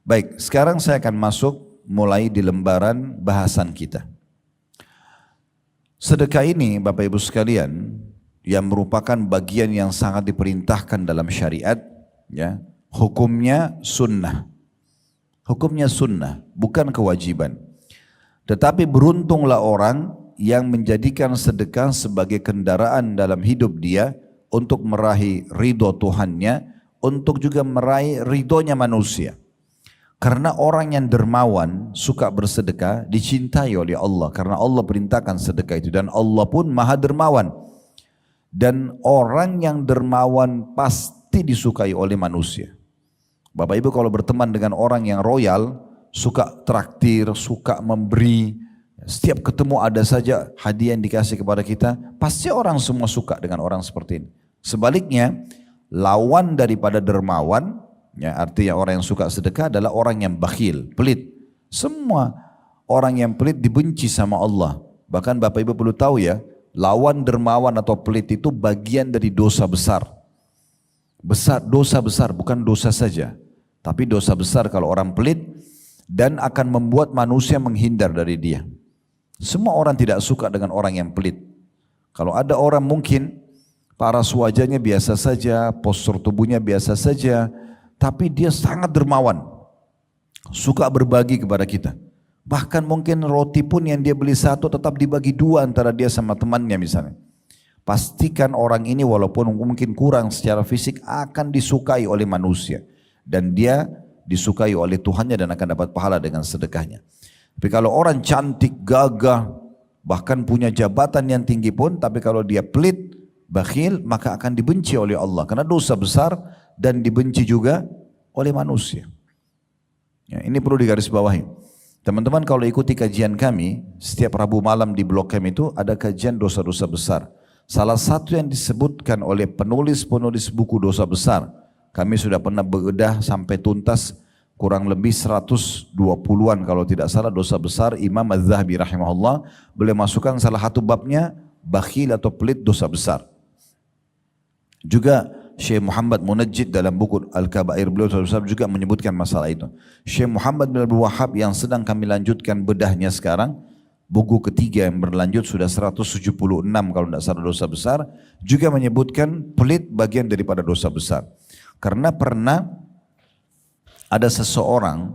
Baik, sekarang saya akan masuk mulai di lembaran bahasan kita. Sedekah ini Bapak Ibu sekalian yang merupakan bagian yang sangat diperintahkan dalam syariat, ya, hukumnya sunnah. Hukumnya sunnah, bukan kewajiban. Tetapi beruntunglah orang yang menjadikan sedekah sebagai kendaraan dalam hidup dia untuk meraih ridho Tuhannya, untuk juga meraih ridhonya manusia. Karena orang yang dermawan suka bersedekah dicintai oleh Allah, karena Allah perintahkan sedekah itu, dan Allah pun maha dermawan. Dan orang yang dermawan pasti disukai oleh manusia. Bapak Ibu kalau berteman dengan orang yang royal, suka traktir, suka memberi, setiap ketemu ada saja hadiah yang dikasih kepada kita, pasti orang semua suka dengan orang seperti ini. Sebaliknya, lawan daripada dermawan, ya, artinya orang yang suka sedekah adalah orang yang bakhil, pelit. Semua orang yang pelit dibenci sama Allah. Bahkan Bapak Ibu perlu tahu ya, lawan dermawan atau pelit itu bagian dari dosa besar. Dosa besar, bukan dosa saja. Tapi dosa besar kalau orang pelit, dan akan membuat manusia menghindar dari dia. Semua orang tidak suka dengan orang yang pelit. Kalau ada orang mungkin paras wajahnya biasa saja, postur tubuhnya biasa saja, tapi dia sangat dermawan, suka berbagi kepada kita. Bahkan mungkin roti pun yang dia beli satu tetap dibagi dua antara dia sama temannya misalnya. Pastikan orang ini walaupun mungkin kurang secara fisik akan disukai oleh manusia. Dan dia disukai oleh Tuhannya dan akan dapat pahala dengan sedekahnya. Tapi kalau orang cantik, gagah, bahkan punya jabatan yang tinggi pun, tapi kalau dia pelit, bakhil, maka akan dibenci oleh Allah. Karena dosa besar dan dibenci juga oleh manusia. Ya, ini perlu digarisbawahi. Teman-teman kalau ikuti kajian kami, setiap Rabu malam di blog kami itu ada kajian dosa-dosa besar. Salah satu yang disebutkan oleh penulis-penulis buku dosa besar, kami sudah pernah bedah sampai tuntas kurang lebih 120-an kalau tidak salah dosa besar. Imam Az-Zahabi rahimahullah boleh masukkan salah satu babnya bakhil atau pelit dosa besar. Juga Syekh Muhammad Munajjid dalam buku Al-Kabair beliau juga menyebutkan masalah itu. Syekh Muhammad bin Abdul Wahhab yang sedang kami lanjutkan bedahnya sekarang, buku ketiga yang berlanjut sudah 176 kalau tidak salah dosa besar, juga menyebutkan pelit bagian daripada dosa besar. Karena pernah ada seseorang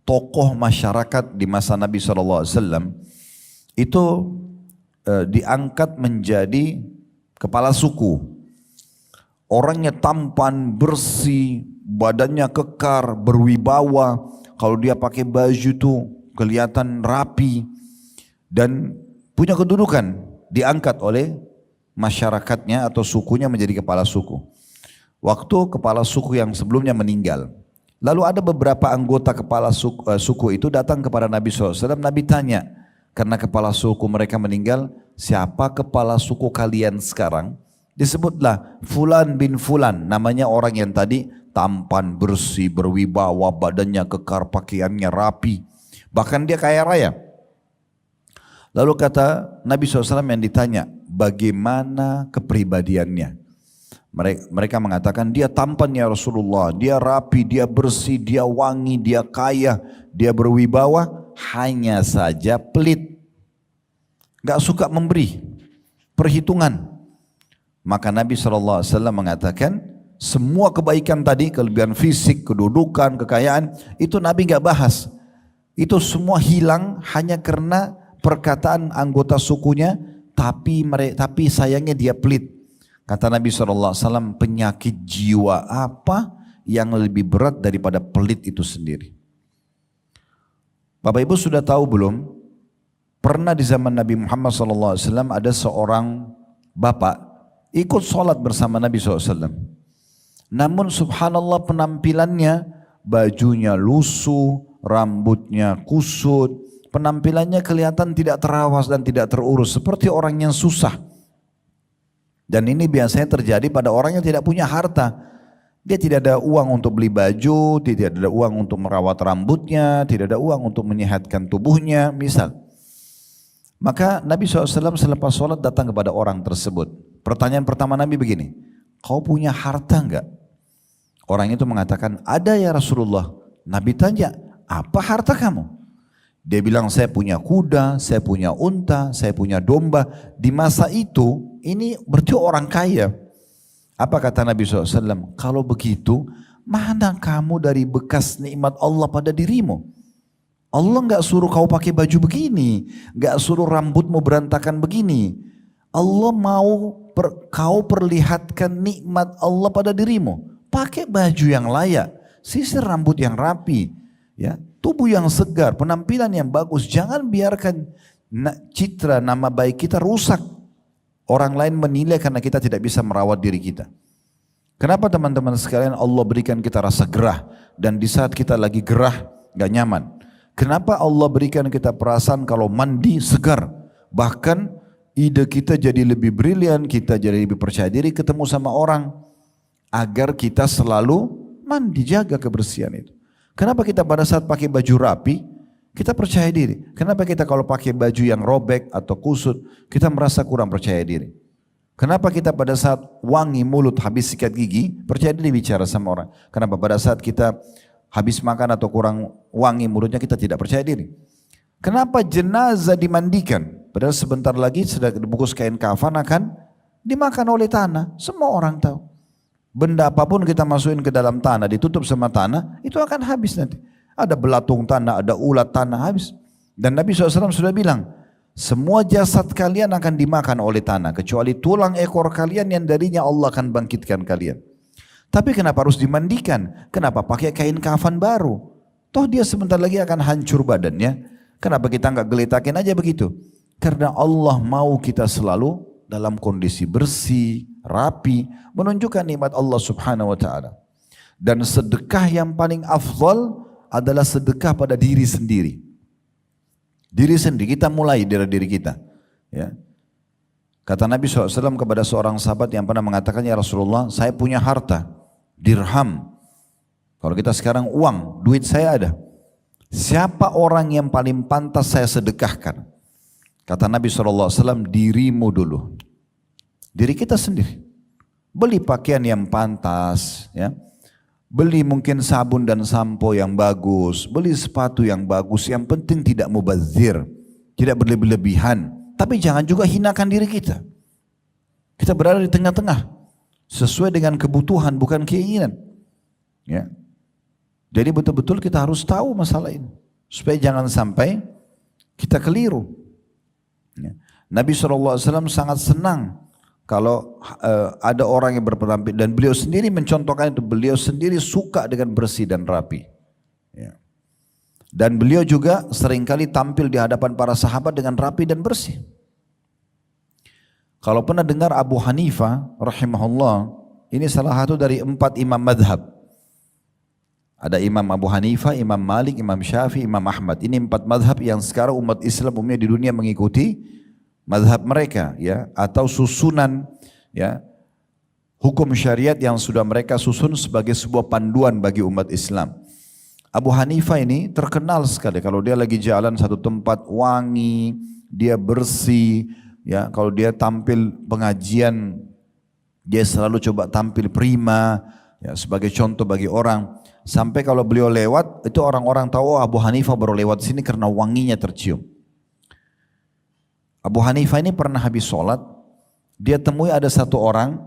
tokoh masyarakat di masa Nabi SAW itu diangkat menjadi kepala suku. Orangnya tampan, bersih, badannya kekar, berwibawa. Kalau dia pakai baju itu kelihatan rapi dan punya kedudukan. Diangkat oleh masyarakatnya atau sukunya menjadi kepala suku. Waktu kepala suku yang sebelumnya meninggal. Lalu ada beberapa anggota kepala suku itu datang kepada Nabi SAW. Nabi tanya, karena kepala suku mereka meninggal, siapa kepala suku kalian sekarang? Disebutlah Fulan bin Fulan, namanya orang yang tadi tampan, bersih, berwibawa, badannya kekar, pakaiannya rapi. Bahkan dia kaya raya. Lalu kata Nabi SAW yang ditanya, bagaimana kepribadiannya? Mereka mengatakan dia tampan ya Rasulullah, dia rapi, dia bersih, dia wangi, dia kaya, dia berwibawa, hanya saja pelit, gak suka memberi, perhitungan. Maka Nabi SAW mengatakan semua kebaikan tadi, kelebihan fisik, kedudukan, kekayaan, itu Nabi gak bahas. Itu semua hilang hanya karena perkataan anggota sukunya, tapi sayangnya dia pelit. Kata Nabi SAW, penyakit jiwa apa yang lebih berat daripada pelit itu sendiri? Bapak Ibu sudah tahu belum? Pernah di zaman Nabi Muhammad SAW ada seorang bapak ikut sholat bersama Nabi SAW. Namun subhanallah penampilannya, bajunya lusuh, rambutnya kusut, penampilannya kelihatan tidak terawas dan tidak terurus, seperti orang yang susah. Dan ini biasanya terjadi pada orang yang tidak punya harta. Dia tidak ada uang untuk beli baju, tidak ada uang untuk merawat rambutnya, tidak ada uang untuk menyehatkan tubuhnya, misal. Maka Nabi SAW selepas sholat datang kepada orang tersebut. Pertanyaan pertama Nabi begini, kau punya harta enggak? Orang itu mengatakan, ada ya Rasulullah. Nabi tanya, apa harta kamu? Dia bilang, saya punya kuda, saya punya unta, saya punya domba. Di masa itu, ini berarti orang kaya. Apa kata Nabi SAW? Kalau begitu, mana kamu dari bekas nikmat Allah pada dirimu? Allah nggak suruh kau pakai baju begini, nggak suruh rambutmu berantakan begini. Allah mau kau perlihatkan nikmat Allah pada dirimu. Pakai baju yang layak, sisir rambut yang rapi, ya, tubuh yang segar, penampilan yang bagus. Jangan biarkan citra nama baik kita rusak. Orang lain menilai karena kita tidak bisa merawat diri kita. Kenapa teman-teman sekalian Allah berikan kita rasa gerah, dan di saat kita lagi gerah gak nyaman? Kenapa Allah berikan kita perasaan kalau mandi segar? Bahkan ide kita jadi lebih brilian, kita jadi lebih percaya diri ketemu sama orang. Agar kita selalu mandi, jaga kebersihan itu. Kenapa kita pada saat pakai baju rapi, kita percaya diri? Kenapa kita kalau pakai baju yang robek atau kusut, kita merasa kurang percaya diri? Kenapa kita pada saat wangi mulut, habis sikat gigi, percaya diri bicara sama orang? Kenapa pada saat kita habis makan atau kurang wangi mulutnya, kita tidak percaya diri? Kenapa jenazah dimandikan? Padahal sebentar lagi sudah dibungkus kain kafan akan dimakan oleh tanah. Semua orang tahu. Benda apapun kita masukin ke dalam tanah, ditutup sama tanah, itu akan habis nanti. Ada belatung tanah, ada ulat tanah, habis. Dan Nabi SAW sudah bilang, semua jasad kalian akan dimakan oleh tanah, kecuali tulang ekor kalian yang darinya Allah akan bangkitkan kalian. Tapi kenapa harus dimandikan? Kenapa pakai kain kafan baru? Toh dia sebentar lagi akan hancur badannya. Kenapa kita nggak geletakin aja begitu? Karena Allah mau kita selalu dalam kondisi bersih, rapi, menunjukkan nikmat Allah Subhanahu wa taala. Dan sedekah yang paling afdal adalah sedekah pada diri sendiri. Diri sendiri, kita mulai dari diri kita. Ya. Kata Nabi SAW kepada seorang sahabat yang pernah mengatakan, ya Rasulullah, saya punya harta, dirham. Kalau kita sekarang uang, duit saya ada. Siapa orang yang paling pantas saya sedekahkan? Kata Nabi SAW, dirimu dulu. Diri kita sendiri. Beli pakaian yang pantas, ya. Beli mungkin sabun dan sampo yang bagus, beli sepatu yang bagus, yang penting tidak mubazir, tidak berlebih-lebihan, tapi jangan juga hinakan diri kita. Kita berada di tengah-tengah, sesuai dengan kebutuhan bukan keinginan. Ya. Jadi betul-betul kita harus tahu masalah ini, supaya jangan sampai kita keliru. Ya. Nabi SAW sangat senang kalau ada orang yang berpenampilan, dan beliau sendiri mencontohkan itu, beliau sendiri suka dengan bersih dan rapi. Ya. Dan beliau juga seringkali tampil di hadapan para sahabat dengan rapi dan bersih. Kalau pernah dengar Abu Hanifah rahimahullah, ini salah satu dari 4 imam madhab. Ada Imam Abu Hanifah, Imam Malik, Imam Syafi'i, Imam Ahmad. Ini 4 madhab yang sekarang umat Islam umumnya di dunia mengikuti madhab mereka, ya, atau susunan, ya, hukum syariat yang sudah mereka susun sebagai sebuah panduan bagi umat Islam. Abu Hanifah ini terkenal sekali kalau dia lagi jalan satu tempat wangi, dia bersih, ya, kalau dia tampil pengajian dia selalu coba tampil prima, ya, sebagai contoh bagi orang. Sampai kalau beliau lewat itu orang-orang tahu, oh, Abu Hanifah baru lewat sini karena wanginya tercium. Abu Hanifah ini pernah habis sholat, dia temui ada satu orang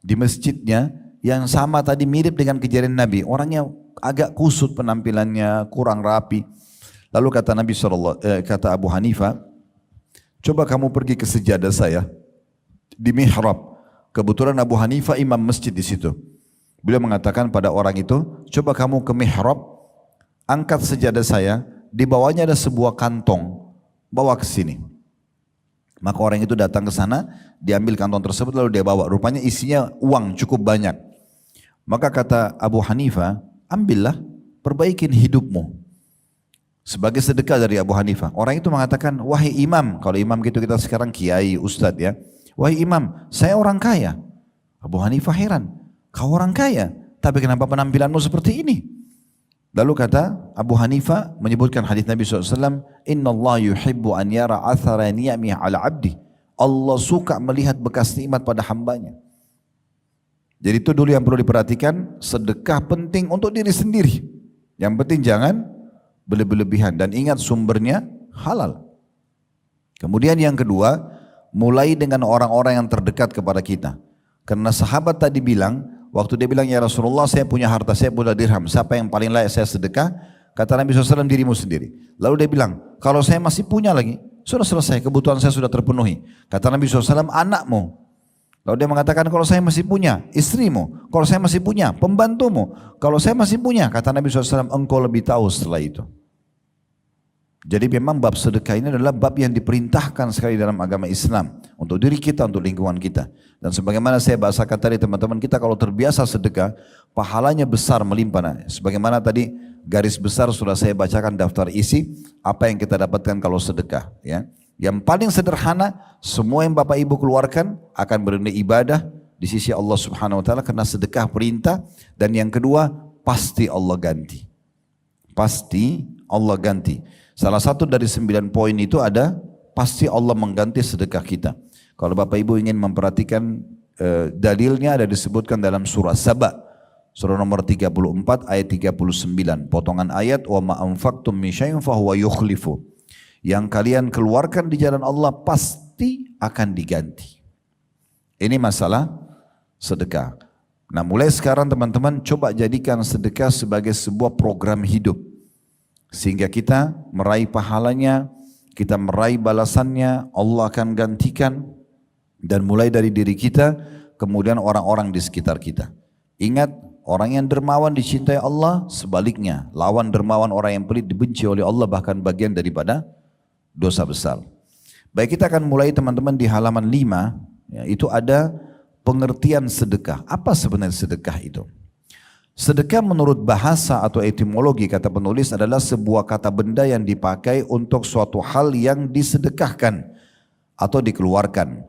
di masjidnya yang sama tadi, mirip dengan kejadian Nabi. Orangnya agak kusut penampilannya, kurang rapi. Lalu kata Nabi kata Abu Hanifah, coba kamu pergi ke sejadah saya di mihrab. Kebetulan Abu Hanifah imam masjid di situ. Beliau mengatakan pada orang itu, coba kamu ke mihrab, angkat sejadah saya, di bawahnya ada sebuah kantong, bawa ke sini. Maka orang itu datang ke sana, diambil kantong tersebut lalu dia bawa. Rupanya isinya uang cukup banyak. Maka kata Abu Hanifah, ambillah, perbaikin hidupmu. Sebagai sedekah dari Abu Hanifah. Orang itu mengatakan, wahai imam, kalau imam gitu kita sekarang kiai, ustadz, ya. Wahai imam, saya orang kaya. Abu Hanifah heran, kau orang kaya, tapi kenapa penampilanmu seperti ini? Lalu kata Abu Hanifah menyebutkan hadis Nabi SAW, Inna Allah yuhibbu an yara athara ni'amih ala abdi. Allah suka melihat bekas nikmat pada hambanya. Jadi itu dulu yang perlu diperhatikan, sedekah penting untuk diri sendiri. Yang penting jangan berlebihan dan ingat sumbernya halal. Kemudian yang kedua, mulai dengan orang-orang yang terdekat kepada kita. Karena sahabat tadi bilang, waktu dia bilang, ya Rasulullah saya punya harta, saya punya dirham, siapa yang paling layak saya sedekah? Kata Nabi SAW, dirimu sendiri. Lalu dia bilang, kalau saya masih punya lagi, sudah selesai, kebutuhan saya sudah terpenuhi. Kata Nabi SAW, anakmu. Lalu dia mengatakan, kalau saya masih punya, istrimu. Kalau saya masih punya, pembantumu. Kalau saya masih punya, kata Nabi SAW, engkau lebih tahu setelah itu. Jadi memang bab sedekah ini adalah bab yang diperintahkan sekali dalam agama Islam. Untuk diri kita, untuk lingkungan kita. Dan sebagaimana saya bahasakan tadi teman-teman, kita kalau terbiasa sedekah, pahalanya besar melimpah. Nah, sebagaimana tadi garis besar sudah saya bacakan daftar isi, apa yang kita dapatkan kalau sedekah. Ya. Yang paling sederhana, semua yang Bapak Ibu keluarkan akan bernilai ibadah di sisi Allah Subhanahu Wa Taala karena sedekah perintah. Dan yang kedua, pasti Allah ganti. Pasti Allah ganti. Salah satu dari 9 poin itu ada, pasti Allah mengganti sedekah kita. Kalau Bapak Ibu ingin memperhatikan dalilnya ada disebutkan dalam surah Saba. Surah nomor 34 ayat 39. Potongan ayat, wa ma anfaqtum min syai'in fahuwa yukhlifu. Yang kalian keluarkan di jalan Allah pasti akan diganti. Ini masalah sedekah. Nah mulai sekarang teman-teman coba jadikan sedekah sebagai sebuah program hidup. Sehingga kita meraih pahalanya, kita meraih balasannya, Allah akan gantikan. Dan mulai dari diri kita, kemudian orang-orang di sekitar kita. Ingat, orang yang dermawan dicintai Allah, sebaliknya lawan dermawan orang yang pelit dibenci oleh Allah, bahkan bagian daripada dosa besar. Baik, kita akan mulai teman-teman di halaman 5, ya, itu ada pengertian sedekah. Apa sebenarnya sedekah itu? Sedekah menurut bahasa atau etimologi kata penulis adalah sebuah kata benda yang dipakai untuk suatu hal yang disedekahkan atau dikeluarkan.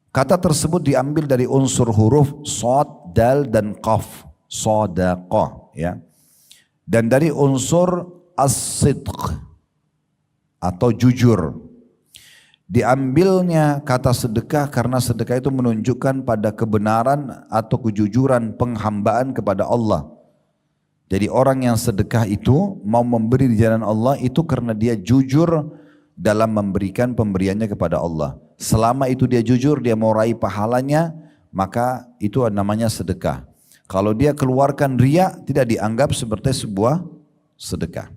Kata tersebut diambil dari unsur huruf sod, dal dan qaf, sodaqah, ya. Dan dari unsur as-sidq atau jujur. Diambilnya kata sedekah karena sedekah itu menunjukkan pada kebenaran atau kejujuran penghambaan kepada Allah. Jadi orang yang sedekah itu mau memberi di jalan Allah itu karena dia jujur dalam memberikan pemberiannya kepada Allah. Selama itu dia jujur, dia mau raih pahalanya, maka itu namanya sedekah. Kalau dia keluarkan riya, tidak dianggap seperti sebuah sedekah.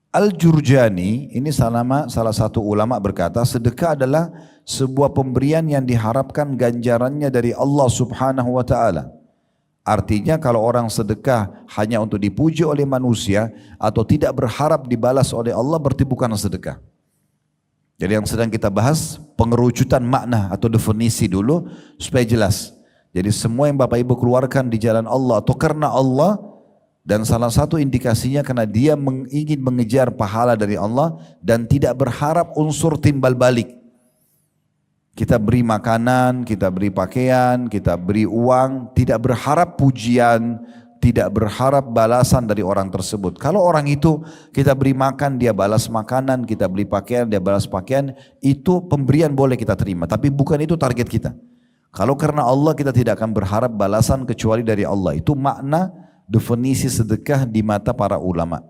Al-Jurjani, ini salah satu ulama berkata, sedekah adalah sebuah pemberian yang diharapkan ganjarannya dari Allah Subhanahu wa Ta'ala. Artinya kalau orang sedekah hanya untuk dipuji oleh manusia atau tidak berharap dibalas oleh Allah, berarti bukan sedekah. Jadi yang sedang kita bahas pengerucutan makna atau definisi dulu supaya jelas. Jadi semua yang Bapak Ibu keluarkan di jalan Allah atau karena Allah, dan salah satu indikasinya karena dia ingin mengejar pahala dari Allah dan tidak berharap unsur timbal balik. Kita beri makanan, kita beri pakaian, kita beri uang, tidak berharap pujian, tidak berharap balasan dari orang tersebut. Kalau orang itu kita beri makan, dia balas makanan, kita beri pakaian, dia balas pakaian, itu pemberian boleh kita terima, tapi bukan itu target kita. Kalau karena Allah kita tidak akan berharap balasan kecuali dari Allah. Itu makna definisi sedekah di mata para ulama.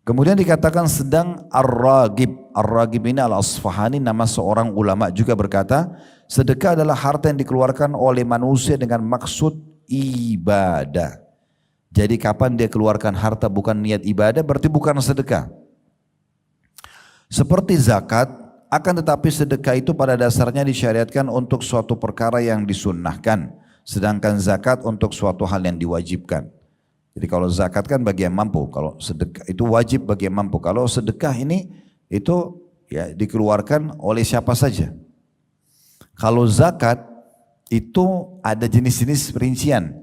Kemudian dikatakan sedang Ar-Ragib. Ar-Ragib ini Al-Asfahani, nama seorang ulama juga berkata, sedekah adalah harta yang dikeluarkan oleh manusia dengan maksud ibadah. Jadi kapan dia keluarkan harta bukan niat ibadah, berarti bukan sedekah. Seperti zakat, akan tetapi sedekah itu pada dasarnya disyariatkan untuk suatu perkara yang disunnahkan. Sedangkan zakat untuk suatu hal yang diwajibkan. Jadi kalau zakat kan bagi yang mampu, kalau sedekah itu wajib bagi yang mampu. Kalau sedekah ini itu ya dikeluarkan oleh siapa saja. Kalau zakat itu ada jenis-jenis perincian.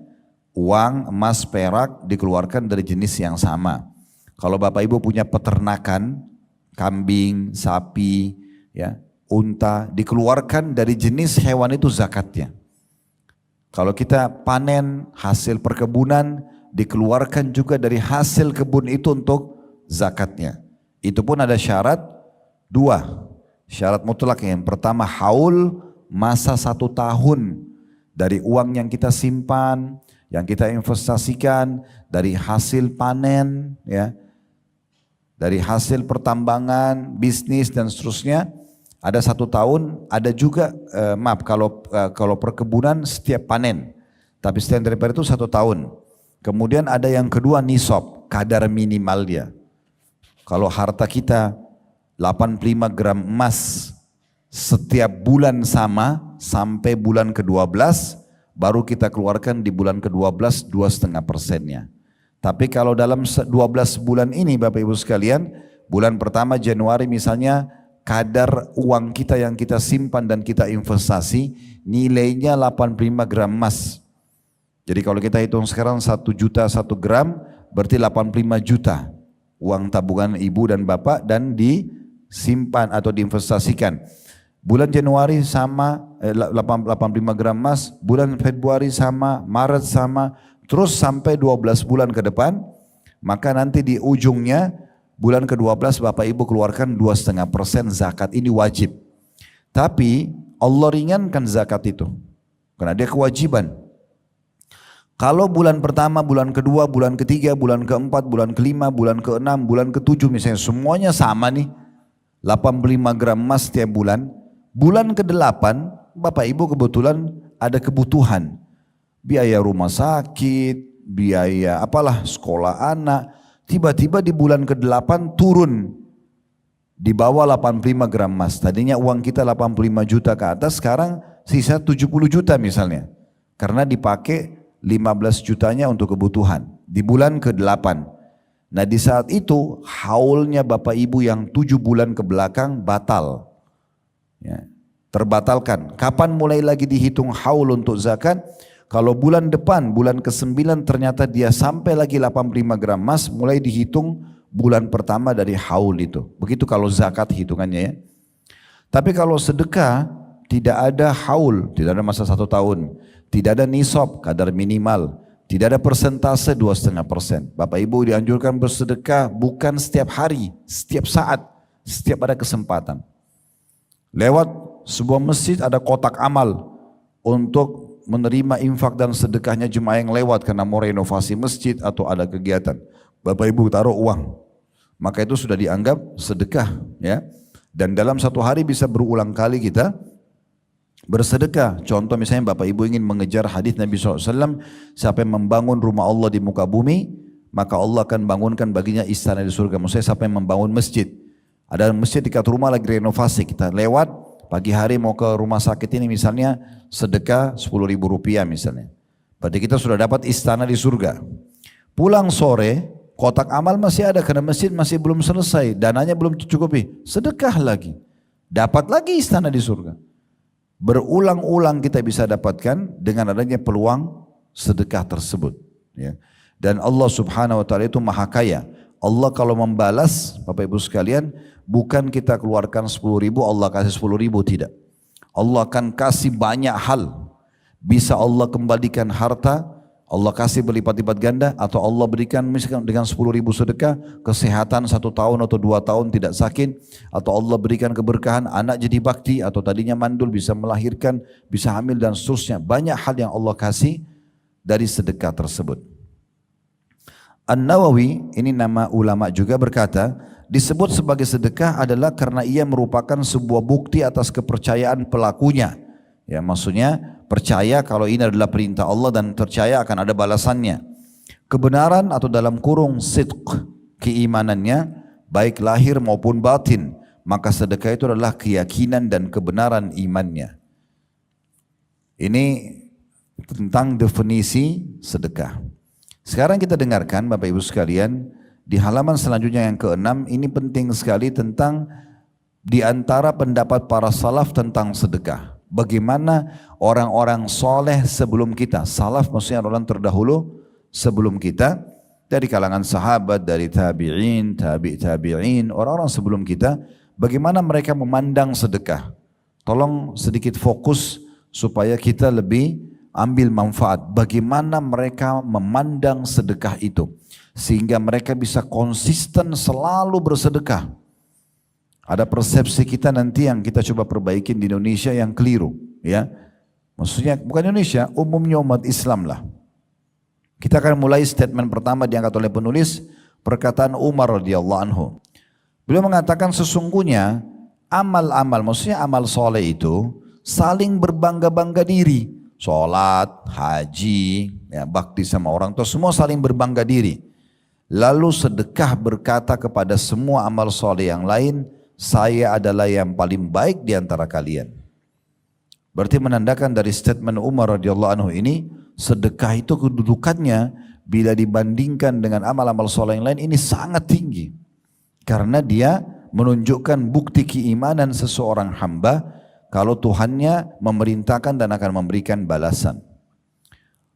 Uang, emas, perak dikeluarkan dari jenis yang sama. Kalau Bapak Ibu punya peternakan, kambing, sapi, ya, unta, dikeluarkan dari jenis hewan itu zakatnya. Kalau kita panen hasil perkebunan, dikeluarkan juga dari hasil kebun itu untuk zakatnya. Itu pun ada syarat 2. Syarat mutlak yang pertama haul, masa 1 tahun dari uang yang kita simpan, yang kita investasikan dari hasil panen, ya, dari hasil pertambangan, bisnis dan seterusnya, ada 1 tahun, ada juga kalau perkebunan setiap panen, tapi standar daripada itu 1 tahun. Kemudian ada yang kedua nisab, kadar minimal dia. Kalau harta kita 85 gram emas setiap bulan sama sampai bulan ke-12, baru kita keluarkan di bulan ke-12 2,5%-nya. Tapi kalau dalam 12 bulan ini Bapak Ibu sekalian, bulan pertama Januari misalnya, kadar uang kita yang kita simpan dan kita investasi nilainya 85 gram emas. Jadi kalau kita hitung sekarang 1 juta 1 gram berarti 85 juta uang tabungan ibu dan bapak dan disimpan atau diinvestasikan. Bulan Januari sama 85 gram emas, bulan Februari sama, Maret sama, terus sampai 12 bulan ke depan, maka nanti di ujungnya bulan ke-12 Bapak Ibu keluarkan 2,5% zakat, ini wajib. Tapi Allah ringankan zakat itu karena dia kewajiban. Kalau bulan pertama, bulan kedua, bulan ketiga, bulan keempat, bulan kelima, bulan keenam, bulan ketujuh misalnya semuanya sama nih, 85 gram emas setiap bulan. Bulan ke-8 Bapak Ibu kebetulan ada kebutuhan, biaya rumah sakit, biaya apalah sekolah anak. Tiba-tiba di bulan ke-8 turun di bawah 85 gram emas. Tadinya uang kita 85 juta ke atas, sekarang sisa 70 juta misalnya. Karena dipakai 15 jutanya untuk kebutuhan di bulan ke-8. Nah di saat itu haulnya Bapak Ibu yang 7 bulan ke belakang batal. Ya, terbatalkan. Kapan mulai lagi dihitung haul untuk zakat? Kalau bulan depan, bulan ke-9 ternyata dia sampai lagi 85 gram emas, mulai dihitung bulan pertama dari haul itu. Begitu kalau zakat hitungannya ya. Tapi kalau sedekah tidak ada haul, tidak ada masa 1 tahun, tidak ada nisab, kadar minimal, tidak ada persentase 2,5%. Bapak Ibu dianjurkan bersedekah bukan setiap hari, setiap saat, setiap ada kesempatan. Lewat sebuah masjid ada kotak amal untuk menerima infak dan sedekahnya jemaah yang lewat karena mau renovasi masjid atau ada kegiatan. Bapak Ibu taruh uang, maka itu sudah dianggap sedekah ya. Dan dalam 1 hari bisa berulang kali kita bersedekah. Contoh misalnya Bapak Ibu ingin mengejar hadis Nabi SAW, siapa yang membangun rumah Allah di muka bumi, maka Allah akan bangunkan baginya istana di surga. Maksudnya siapa yang membangun masjid, ada masjid dekat rumah lagi renovasi, kita lewat pagi hari mau ke rumah sakit ini misalnya, sedekah 10.000 rupiah misalnya, berarti kita sudah dapat istana di surga. Pulang sore kotak amal masih ada karena masjid masih belum selesai, dananya belum cukupi, sedekah lagi, dapat lagi istana di surga. Berulang-ulang kita bisa dapatkan dengan adanya peluang sedekah tersebut ya. Dan Allah subhanahu wa ta'ala itu maha kaya. Allah kalau membalas Bapak Ibu sekalian, bukan kita keluarkan 10.000 Allah kasih 10.000, tidak. Allah akan kasih banyak hal. Bisa Allah kembalikan harta, Allah kasih berlipat-lipat ganda, atau Allah berikan misalkan dengan 10.000 sedekah, kesehatan 1 tahun atau 2 tahun tidak sakit, atau Allah berikan keberkahan, anak jadi bakti, atau tadinya mandul bisa melahirkan, bisa hamil dan seterusnya. Banyak hal yang Allah kasih dari sedekah tersebut. An-Nawawi, ini nama ulama juga, berkata, disebut sebagai sedekah adalah karena ia merupakan sebuah bukti atas kepercayaan pelakunya. Ya, maksudnya percaya kalau ini adalah perintah Allah dan percaya akan ada balasannya. Kebenaran atau dalam kurung sidq, keimanannya baik lahir maupun batin, maka sedekah itu adalah keyakinan dan kebenaran imannya. Ini tentang definisi sedekah. Sekarang kita dengarkan Bapak Ibu sekalian, di halaman selanjutnya yang ke-6, ini penting sekali tentang di antara pendapat para salaf tentang sedekah. Bagaimana orang-orang soleh sebelum kita, salaf maksudnya orang terdahulu sebelum kita, dari kalangan sahabat, dari tabi'in, tabi'in, orang-orang sebelum kita, bagaimana mereka memandang sedekah. Tolong sedikit fokus supaya kita lebih ambil manfaat. Bagaimana mereka memandang sedekah itu, sehingga mereka bisa konsisten selalu bersedekah. Ada persepsi kita nanti yang kita coba perbaikin di Indonesia yang keliru, ya. Maksudnya bukan Indonesia, umumnya umat Islam lah. Kita akan mulai statement pertama diangkat oleh penulis, perkataan Umar radhiyallahu anhu. Beliau mengatakan sesungguhnya amal-amal, maksudnya amal soleh itu saling berbangga-bangga diri. Sholat, haji, ya, bakti sama orang tua, semua saling berbangga diri. Lalu sedekah berkata kepada semua amal soleh yang lain, saya adalah yang paling baik di antara kalian. Berarti menandakan dari statement Umar radhiyallahu anhu ini, sedekah itu kedudukannya bila dibandingkan dengan amal-amal soleh yang lain ini sangat tinggi. Karena dia menunjukkan bukti keimanan seseorang hamba kalau Tuhannya memerintahkan dan akan memberikan balasan.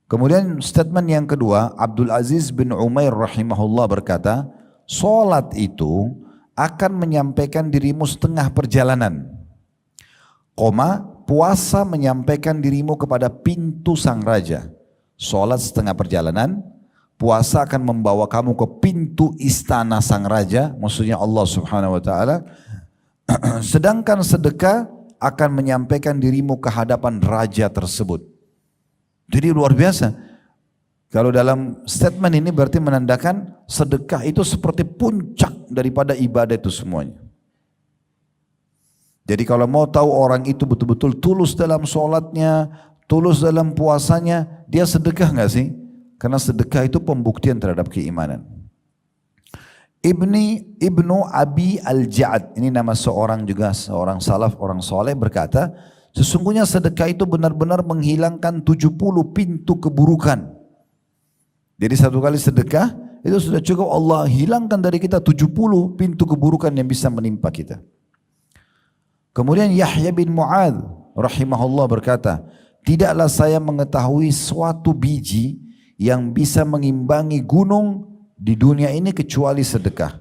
Kemudian statement yang kedua, Abdul Aziz bin Umair rahimahullah berkata, solat itu akan menyampaikan dirimu setengah perjalanan. Puasa menyampaikan dirimu kepada pintu sang raja. Solat setengah perjalanan, puasa akan membawa kamu ke pintu istana sang raja, maksudnya Allah subhanahu wa ta'ala. Sedangkan sedekah akan menyampaikan dirimu ke hadapan raja tersebut. Jadi luar biasa. Kalau dalam statement ini berarti menandakan sedekah itu seperti puncak daripada ibadah itu semuanya. Jadi kalau mau tahu orang itu betul-betul tulus dalam sholatnya, tulus dalam puasanya, dia sedekah nggak sih? Karena sedekah itu pembuktian terhadap keimanan. Ibnu Abi Al-Ja'ad, ini nama seorang seorang salaf, orang soleh berkata, sesungguhnya sedekah itu benar-benar menghilangkan 70 pintu keburukan. Jadi satu kali sedekah, itu sudah cukup Allah hilangkan dari kita 70 pintu keburukan yang bisa menimpa kita. Kemudian Yahya bin Mu'adz rahimahullah berkata, tidaklah saya mengetahui suatu biji yang bisa mengimbangi gunung di dunia ini kecuali sedekah.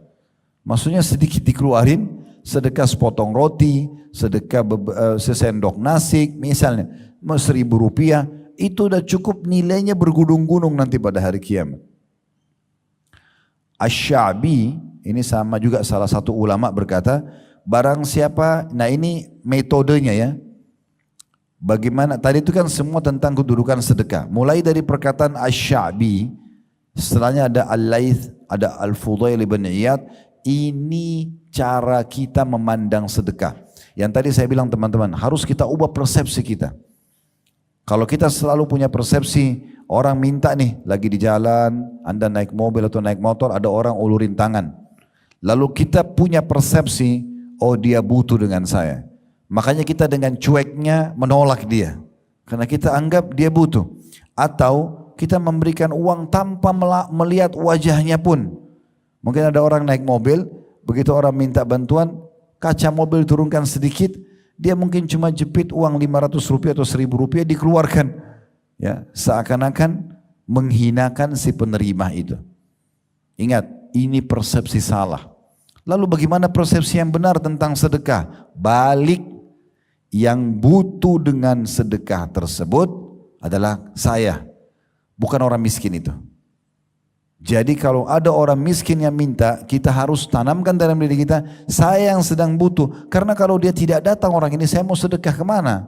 Maksudnya sedikit dikeluarin, sedekah sepotong roti, sedekah sesendok nasi, misalnya 1.000 rupiah, itu udah cukup nilainya bergunung-gunung nanti pada hari kiamat. Asy-Sya'bi, ini sama juga salah satu ulama berkata, barang siapa, nah ini metodenya ya, bagaimana, tadi itu kan semua tentang kedudukan sedekah. Mulai dari perkataan Asy-Sya'bi, setelahnya ada Al-Laits, ada Al-Fudail bin Iyad, ini cara kita memandang sedekah. Yang tadi saya bilang teman-teman, harus kita ubah persepsi kita. Kalau kita selalu punya persepsi, orang minta nih, lagi di jalan, Anda naik mobil atau naik motor, ada orang ulurin tangan. Lalu kita punya persepsi, oh dia butuh dengan saya. Makanya kita dengan cueknya menolak dia. Karena kita anggap dia butuh. Atau kita memberikan uang tanpa melihat wajahnya pun. Mungkin ada orang naik mobil, begitu orang minta bantuan, kaca mobil turunkan sedikit, dia mungkin cuma jepit uang 500 rupiah atau 1.000 rupiah dikeluarkan. Ya, seakan-akan menghinakan si penerima itu. Ingat, ini persepsi salah. Lalu bagaimana persepsi yang benar tentang sedekah? Balik, yang butuh dengan sedekah tersebut adalah saya, bukan orang miskin itu. Jadi kalau ada orang miskin yang minta, kita harus tanamkan dalam diri kita, saya yang sedang butuh. Karena kalau dia tidak datang orang ini, saya mau sedekah kemana?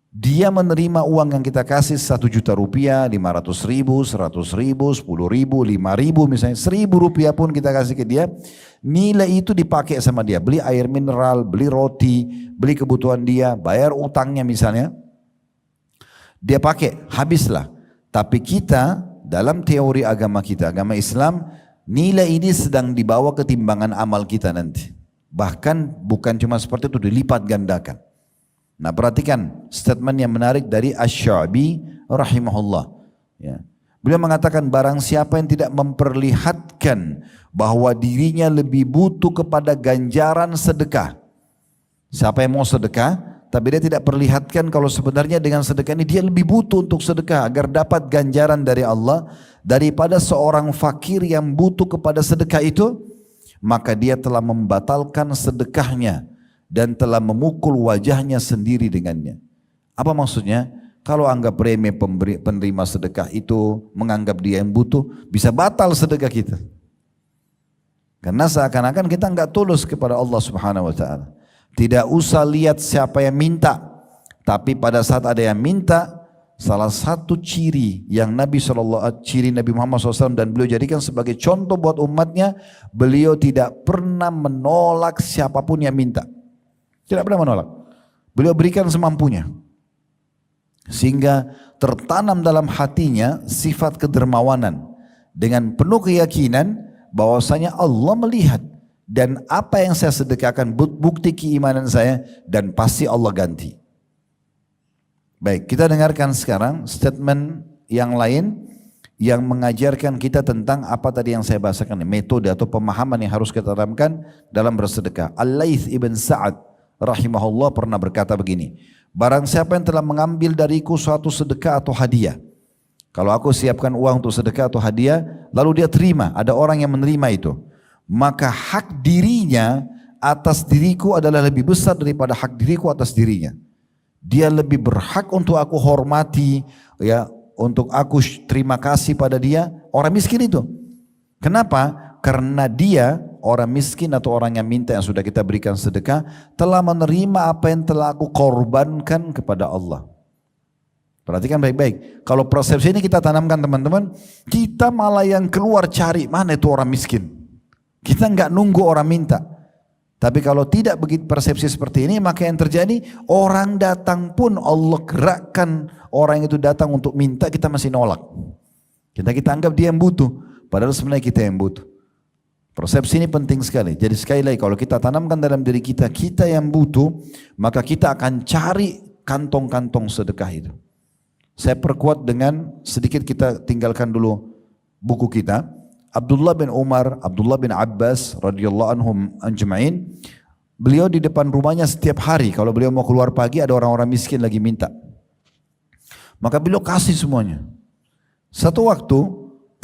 Dia menerima uang yang kita kasih 1 juta rupiah, 500 ribu, 100 ribu, 10 ribu, 5 ribu misalnya, 1.000 rupiah pun kita kasih ke dia, nilai itu dipakai sama dia, beli air mineral, beli roti, beli kebutuhan dia, bayar utangnya misalnya, dia pakai, habislah. Tapi kita dalam teori agama kita, agama Islam, nilai ini sedang dibawa ke timbangan amal kita nanti. Bahkan bukan cuma seperti itu, dilipat gandakan. Nah perhatikan statement yang menarik dari Asy-Sya'bi rahimahullah. Ya. Beliau mengatakan barang siapa yang tidak memperlihatkan bahwa dirinya lebih butuh kepada ganjaran sedekah. Siapa yang mau sedekah tapi dia tidak perlihatkan kalau sebenarnya dengan sedekah ini dia lebih butuh untuk sedekah agar dapat ganjaran dari Allah daripada seorang fakir yang butuh kepada sedekah itu, maka dia telah membatalkan sedekahnya dan telah memukul wajahnya sendiri dengannya. Apa maksudnya? Kalau anggap remeh penerima sedekah itu, menganggap dia yang butuh, bisa batal sedekah kita. Karena seakan-akan kita enggak tulus kepada Allah Subhanahu wa taala. Tidak usah lihat siapa yang minta, tapi pada saat ada yang minta, salah satu ciri yang ciri Nabi Muhammad SAW dan beliau jadikan sebagai contoh buat umatnya, beliau tidak pernah menolak siapapun yang minta. Tidak pernah menolak. Beliau berikan semampunya. Sehingga tertanam dalam hatinya sifat kedermawanan. Dengan penuh keyakinan bahwasanya Allah melihat. Dan apa yang saya sedekahkan bukti keimanan saya dan pasti Allah ganti. Baik, kita dengarkan sekarang statement yang lain yang mengajarkan kita tentang apa tadi yang saya bahasakan, metode atau pemahaman yang harus kita tanamkan dalam bersedekah. Al-Laits ibn Sa'ad rahimahullah pernah berkata begini, barang siapa yang telah mengambil dariku suatu sedekah atau hadiah, kalau aku siapkan uang untuk sedekah atau hadiah, lalu dia terima, ada orang yang menerima itu, maka hak dirinya atas diriku adalah lebih besar daripada hak diriku atas dirinya. Dia lebih berhak untuk aku hormati, ya, untuk aku terima kasih pada dia, orang miskin itu. Kenapa? Karena dia, orang miskin atau orang yang minta yang sudah kita berikan sedekah, telah menerima apa yang telah aku korbankan kepada Allah. Perhatikan baik-baik. Kalau persepsi ini kita tanamkan teman-teman, kita malah yang keluar cari mana itu orang miskin. Kita nggak nunggu orang minta. Tapi kalau tidak begitu persepsi seperti ini, maka yang terjadi orang datang pun Allah gerakkan orang itu datang untuk minta, kita masih nolak. Kita anggap dia yang butuh, padahal sebenarnya kita yang butuh. Persepsi ini penting sekali. Jadi sekali lagi kalau kita tanamkan dalam diri kita, kita yang butuh, maka kita akan cari kantong-kantong sedekah itu. Saya perkuat dengan sedikit, kita tinggalkan dulu buku kita. Abdullah bin Umar, Abdullah bin Abbas radhiyallahu anhum ajma'in, beliau di depan rumahnya setiap hari kalau beliau mau keluar pagi ada orang-orang miskin lagi minta. Maka beliau kasih semuanya. Satu waktu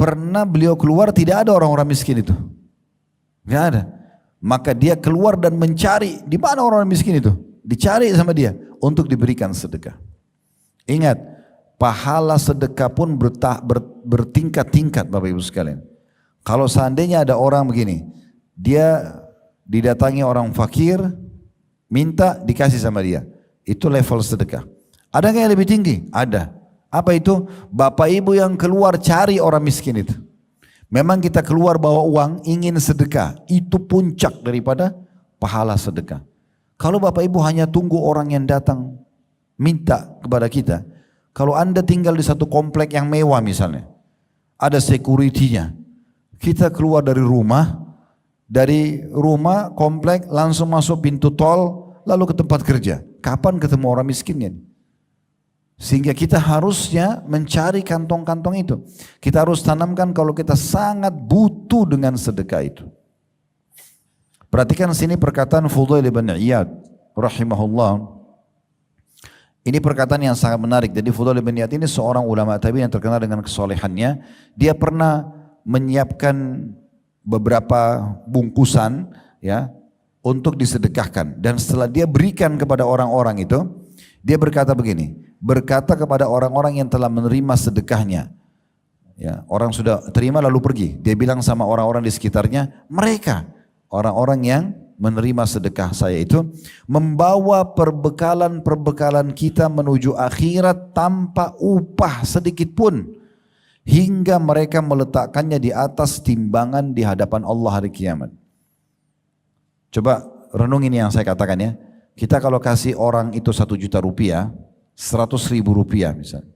pernah beliau keluar tidak ada orang-orang miskin itu. Tidak ada. Maka dia keluar dan mencari di mana orang-orang miskin itu. Dicari sama dia untuk diberikan sedekah. Ingat, pahala sedekah pun bertingkat-tingkat Bapak Ibu sekalian. Kalau seandainya ada orang begini, dia didatangi orang fakir, minta dikasih sama dia. Itu level sedekah. Ada nggak yang lebih tinggi? Ada. Apa itu? Bapak ibu yang keluar cari orang miskin itu. Memang kita keluar bawa uang, ingin sedekah. Itu puncak daripada pahala sedekah. Kalau bapak ibu hanya tunggu orang yang datang minta kepada kita. Kalau anda tinggal di satu komplek yang mewah misalnya, ada security-nya. Kita keluar dari rumah komplek langsung masuk pintu tol lalu ke tempat kerja. Kapan ketemu orang miskinnya? Sehingga kita harusnya mencari kantong-kantong itu. Kita harus tanamkan kalau kita sangat butuh dengan sedekah itu. Perhatikan sini perkataan Fudail bin Iyad rahimahullah. Ini perkataan yang sangat menarik. Jadi Fudail bin Iyad ini seorang ulama tabi'in yang terkenal dengan kesolehannya. Dia pernah menyiapkan beberapa bungkusan ya untuk disedekahkan, dan setelah dia berikan kepada orang-orang itu, dia berkata begini, berkata kepada orang-orang yang telah menerima sedekahnya, ya, orang sudah terima lalu pergi, dia bilang sama orang-orang di sekitarnya, mereka orang-orang yang menerima sedekah saya itu membawa perbekalan kita menuju akhirat tanpa upah sedikit pun, hingga mereka meletakkannya di atas timbangan di hadapan Allah hari kiamat. Coba renungin yang saya katakan ya. Kita kalau kasih orang itu 1 juta rupiah, 100.000 rupiah misalnya.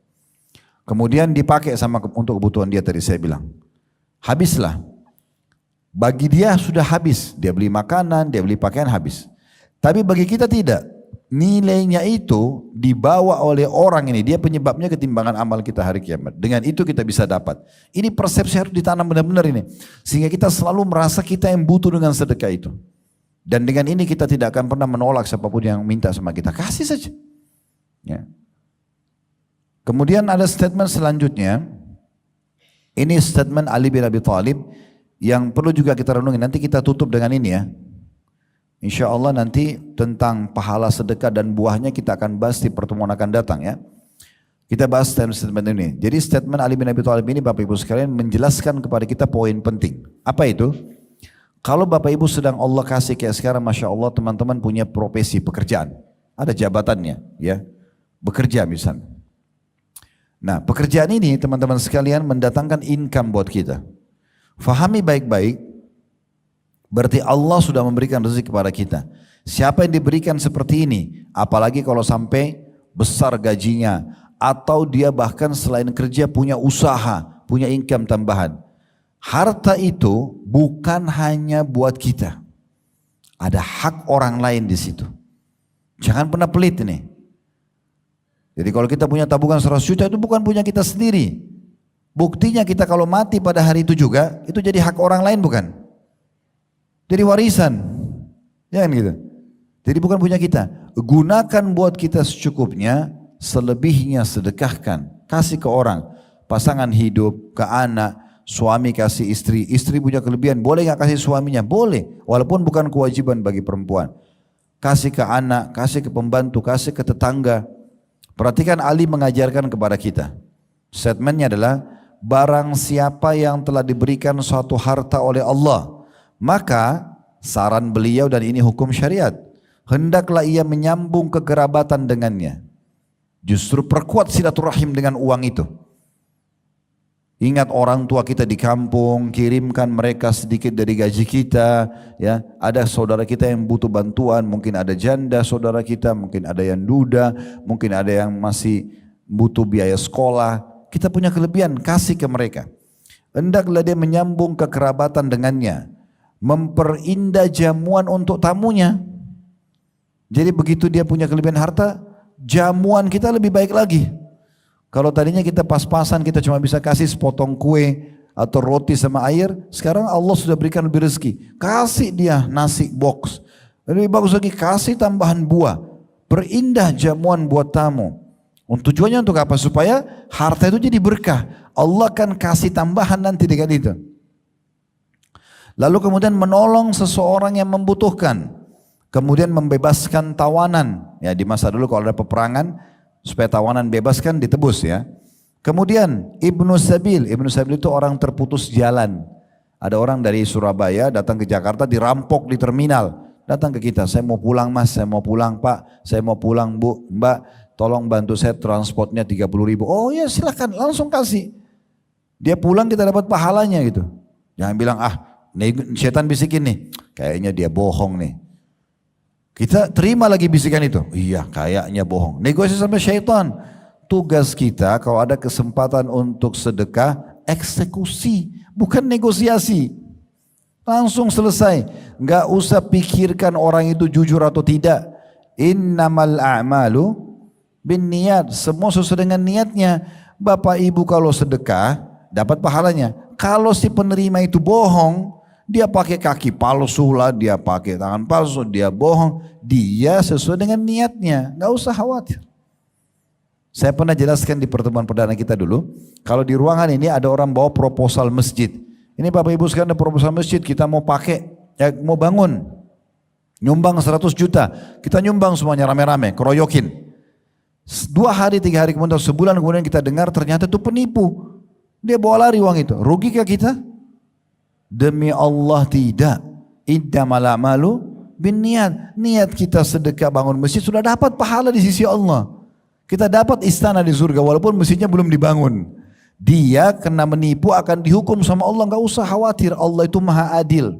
Kemudian dipakai untuk kebutuhan dia tadi saya bilang. Habislah. Bagi dia sudah habis. Dia beli makanan, dia beli pakaian, habis. Tapi bagi kita tidak. Nilainya itu dibawa oleh orang ini, dia penyebabnya ketimbangan amal kita hari kiamat. Dengan itu kita bisa dapat. Ini persepsi harus ditanam benar-benar ini. Sehingga kita selalu merasa kita yang butuh dengan sedekah itu. Dan dengan ini kita tidak akan pernah menolak siapapun yang minta sama kita. Kasih saja. Ya. Kemudian ada statement selanjutnya. Ini statement Ali bin Abi Thalib yang perlu juga kita renungi. Nanti kita tutup dengan ini ya. Insya Allah nanti tentang pahala sedekah dan buahnya kita akan bahas di pertemuan akan datang ya. Kita bahas statement ini. Jadi statement Ali bin Abi Thalib ini Bapak Ibu sekalian menjelaskan kepada kita poin penting. Apa itu? Kalau Bapak Ibu sedang Allah kasih kayak sekarang, Masya Allah teman-teman punya profesi, pekerjaan. Ada jabatannya ya. Bekerja misalnya. Nah, pekerjaan ini teman-teman sekalian mendatangkan income buat kita. Fahami baik-baik, berarti Allah sudah memberikan rezeki kepada kita. Siapa yang diberikan seperti ini, apalagi kalau sampai besar gajinya, atau dia bahkan selain kerja punya usaha, punya income tambahan. Harta itu bukan hanya buat kita. Ada hak orang lain di situ. Jangan pernah pelit ini. Jadi kalau kita punya tabungan 100 juta itu bukan punya kita sendiri. Buktinya kita kalau mati pada hari itu juga, itu jadi hak orang lain bukan? Jadi warisan. Ya kan gitu. Jadi bukan punya kita. Gunakan buat kita secukupnya, selebihnya sedekahkan. Kasih ke orang. Pasangan hidup, ke anak, suami kasih istri. Istri punya kelebihan, boleh gak kasih suaminya? Boleh. Walaupun bukan kewajiban bagi perempuan. Kasih ke anak, kasih ke pembantu, kasih ke tetangga. Perhatikan Ali mengajarkan kepada kita. Statementnya adalah, barang siapa yang telah diberikan suatu harta oleh Allah, maka saran beliau, dan ini hukum syariat, hendaklah ia menyambung kekerabatan dengannya. Justru perkuat silaturahim dengan uang itu. Ingat orang tua kita di kampung, kirimkan mereka sedikit dari gaji kita. Ya, ada saudara kita yang butuh bantuan, mungkin ada janda saudara kita, mungkin ada yang duda, mungkin ada yang masih butuh biaya sekolah. Kita punya kelebihan, kasih ke mereka. Hendaklah dia menyambung kekerabatan dengannya, memperindah jamuan untuk tamunya. Jadi begitu dia punya kelebihan harta, jamuan kita lebih baik lagi. Kalau tadinya kita pas-pasan, kita cuma bisa kasih sepotong kue atau roti sama air, sekarang Allah sudah berikan lebih rezeki. Kasih dia nasi box. Lebih bagus lagi, kasih tambahan buah. Perindah jamuan buat tamu. Tujuannya untuk apa? Supaya harta itu jadi berkah. Allah akan kasih tambahan nanti dengan itu. Lalu kemudian menolong seseorang yang membutuhkan. Kemudian membebaskan tawanan. Ya, di masa dulu kalau ada peperangan, supaya tawanan bebas kan ditebus ya. Kemudian Ibnu Sabil itu orang terputus jalan. Ada orang dari Surabaya datang ke Jakarta, dirampok di terminal. Datang ke kita, saya mau pulang mas, saya mau pulang pak, saya mau pulang bu, mbak, tolong bantu saya transportnya 30.000. Oh ya silakan, langsung kasih. Dia pulang kita dapat pahalanya gitu. Jangan bilang setan bisikin nih, kayaknya dia bohong nih. Kita terima lagi bisikan itu. Iya kayaknya bohong. Negosiasi sama syaitan. Tugas kita kalau ada kesempatan untuk sedekah, eksekusi. Bukan negosiasi. Langsung selesai. Enggak usah pikirkan orang itu jujur atau tidak. Innamal a'malu bin niat. Semua sesuai dengan niatnya. Bapak ibu kalau sedekah, dapat pahalanya. Kalau si penerima itu bohong, dia pakai kaki palsu lah, dia pakai tangan palsu, dia bohong. Dia sesuai dengan niatnya, gak usah khawatir. Saya pernah jelaskan di pertemuan perdana kita dulu, kalau di ruangan ini ada orang bawa proposal masjid. Ini Bapak Ibu sekarang ada proposal masjid, kita mau pakai, ya mau bangun. Nyumbang 100 juta, kita nyumbang semuanya rame-rame, keroyokin. 2 hari, 3 hari kemudian, sebulan kemudian kita dengar ternyata itu penipu. Dia bawa lari uang itu, rugikah kita? Demi Allah tidak. Innamal a'malu bin niat. Niat kita sedekah bangun masjid sudah dapat pahala di sisi Allah. Kita dapat istana di surga walaupun masjidnya belum dibangun. Dia kena menipu akan dihukum sama Allah, enggak usah khawatir. Allah itu Maha Adil.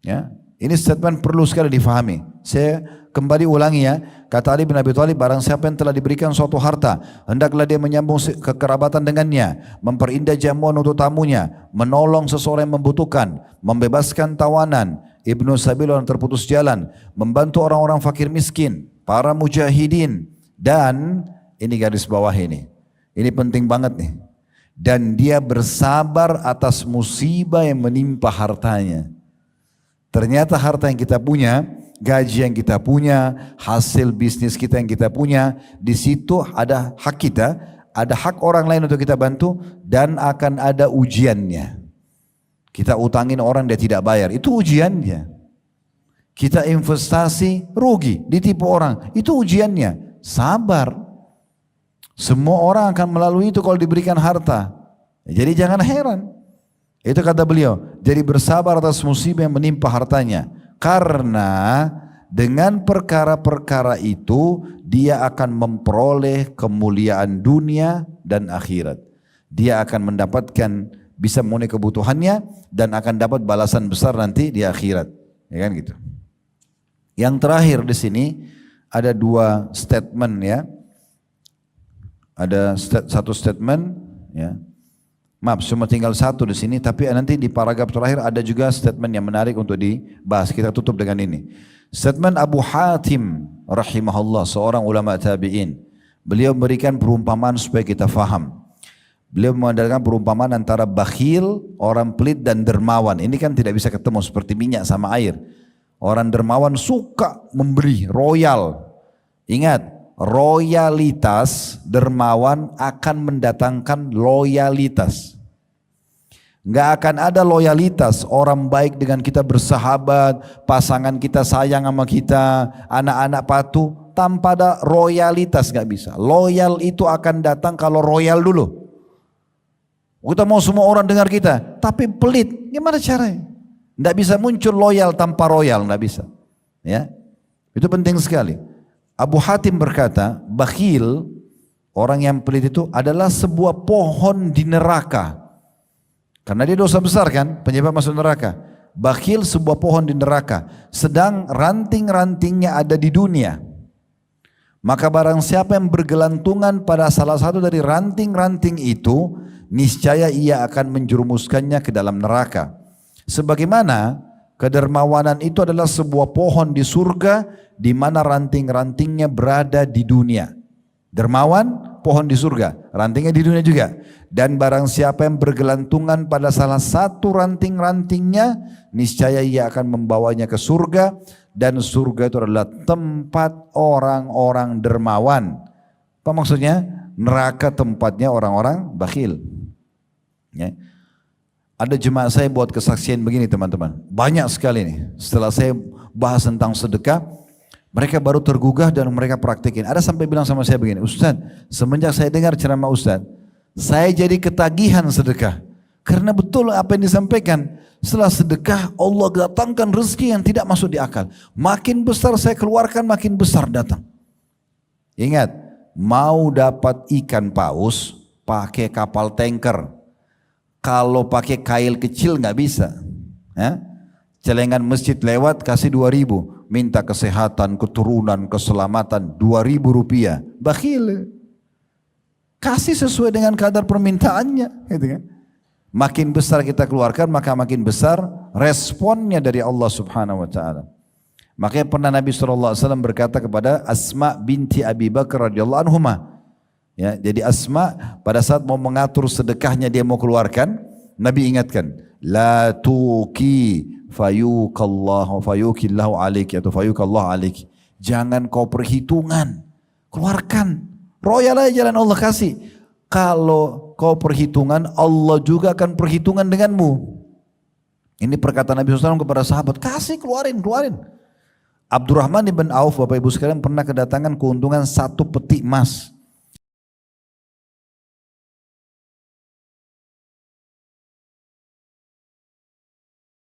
Ya, ini statement perlu sekali difahami. Saya kembali ulangi ya. Kata Ali bin Abi Thalib, barang siapa yang telah diberikan suatu harta, hendaklah dia menyambung kekerabatan dengannya, memperindah jamuan untuk tamunya, menolong seseorang yang membutuhkan, membebaskan tawanan, Ibnu Sabil orang terputus jalan, membantu orang-orang fakir miskin, para mujahidin, dan ini garis bawah ini penting banget nih, dan dia bersabar atas musibah yang menimpa hartanya. Ternyata harta yang kita punya, gaji yang kita punya, hasil bisnis kita yang kita punya, di situ ada hak kita, ada hak orang lain untuk kita bantu, dan akan ada ujiannya. Kita utangin orang dia tidak bayar, itu ujiannya. Kita investasi rugi, ditipu orang, itu ujiannya. Sabar. Semua orang akan melalui itu kalau diberikan harta. Jadi jangan heran. Itu kata beliau, jadi bersabar atas musibah yang menimpa hartanya. Karena dengan perkara-perkara itu dia akan memperoleh kemuliaan dunia dan akhirat. Dia akan mendapatkan, bisa memenuhi kebutuhannya dan akan dapat balasan besar nanti di akhirat. Ya kan gitu. Yang terakhir di sini ada dua statement ya. Ada satu statement ya. Maaf, cuma tinggal satu di sini, tapi nanti di paragraf terakhir ada juga statement yang menarik untuk dibahas. Kita tutup dengan ini. Statement Abu Hatim rahimahullah, seorang ulama tabi'in. Beliau memberikan perumpamaan supaya kita faham. Beliau mengadakan perumpamaan antara bakhil, orang pelit dan dermawan. Ini kan tidak bisa ketemu, seperti minyak sama air. Orang dermawan suka memberi, royal. Ingat, royalitas, dermawan akan mendatangkan loyalitas. Nggak akan ada loyalitas, orang baik dengan kita bersahabat, pasangan kita sayang sama kita, anak-anak patuh, tanpa ada royalitas nggak bisa. Loyal itu akan datang kalau royal dulu. Kita mau semua orang dengar kita, tapi pelit, gimana caranya? Nggak bisa muncul loyal tanpa royal, nggak bisa. Ya, itu penting sekali. Abu Hatim berkata, bakhil, orang yang pelit itu adalah sebuah pohon di neraka. Karena dia dosa besar kan, penyebab masuk neraka. Bakhil sebuah pohon di neraka, sedang ranting-rantingnya ada di dunia. Maka barang siapa yang bergelantungan pada salah satu dari ranting-ranting itu, niscaya ia akan menjerumuskannya ke dalam neraka. Sebagaimana kedermawanan itu adalah sebuah pohon di surga, di mana ranting-rantingnya berada di dunia. Dermawan, pohon di surga, rantingnya di dunia juga. Dan barang siapa yang bergelantungan pada salah satu ranting-rantingnya, niscaya ia akan membawanya ke surga. Dan surga itu adalah tempat orang-orang dermawan. Apa maksudnya? Neraka tempatnya orang-orang bakhil. Ya. Ada jemaah saya buat kesaksian begini teman-teman. Banyak sekali nih. Setelah saya bahas tentang sedekah, mereka baru tergugah dan mereka praktikin. Ada sampai bilang sama saya begini, Ustaz, semenjak saya dengar ceramah Ustaz, saya jadi ketagihan sedekah. Karena betul apa yang disampaikan, setelah sedekah Allah datangkan rezeki yang tidak masuk di akal. Makin besar saya keluarkan, makin besar datang. Ingat, mau dapat ikan paus, pakai kapal tanker. Kalau pakai kail kecil nggak bisa. Ya? Celengan masjid lewat kasih 2.000, minta kesehatan, keturunan, keselamatan 2.000 rupiah. Bakhil. Kasih sesuai dengan kadar permintaannya, gitu kan? Makin besar kita keluarkan, maka makin besar responnya dari Allah Subhanahu wa taala. Makanya pernah Nabi SAW berkata kepada Asma binti Abi Bakar radhiyallahu anhuma. Ya, jadi Asma pada saat mau mengatur sedekahnya dia mau keluarkan, Nabi ingatkan, la tuki fayukallahu fayukillahu alaiki atau fayukallahu alaiki. Jangan kau perhitungan, keluarkan. Royal aja jalan Allah kasih. Kalau kau perhitungan, Allah juga akan perhitungan denganmu. Ini perkataan Nabi SAW kepada sahabat, kasih keluarin. Abdurrahman ibn Auf, Bapak Ibu sekalian, pernah kedatangan keuntungan 1 peti emas.